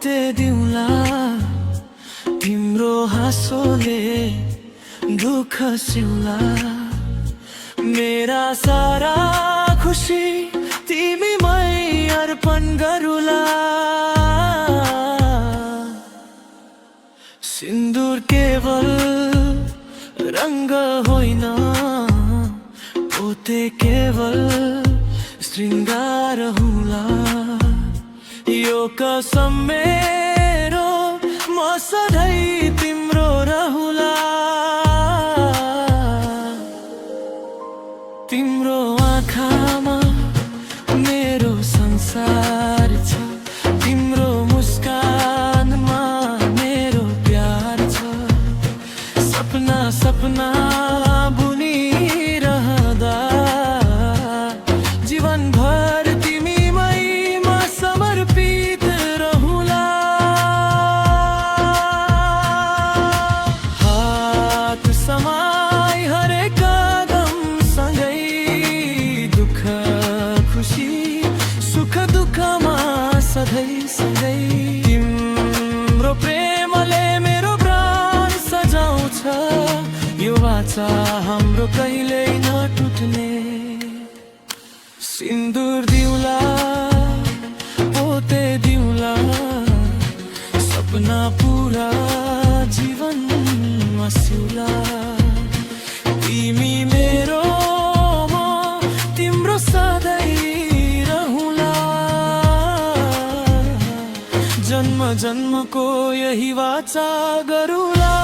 पोते दिउँला तिम्रो हाँसोले दुःख सिउला मेरा सारा खुसी तिमीमै अर्पण गरुला सिन्दूर केवल रंग होइन पोते केवल श्रृंगार हुला यो कसम मेरो म सधैँ तिम्रो रहुला तिम्रो आँखामा मेरो संसार छ तिम्रो मुस्कानमा मेरो प्यार छ सपना सपना बुनिरहँदा जीवनभर तिमीमै म समर्पित रहुला हात समाई हरेक कदम सँगै दुःख खुसी सुख दुःखमा सधैँ सँगै तिम्रो प्रेमले मेरो प्राण सजाउँछ यो वाचा हाम्रो कहिल्यै नटुट्ने सिन्दूर दिउला पोते दिउला सपना पुरा जीवनमा सिउला तिमी मेरो म तिम्रो सधैँ रहुला जन्म जन्मको यही वाचा गरुला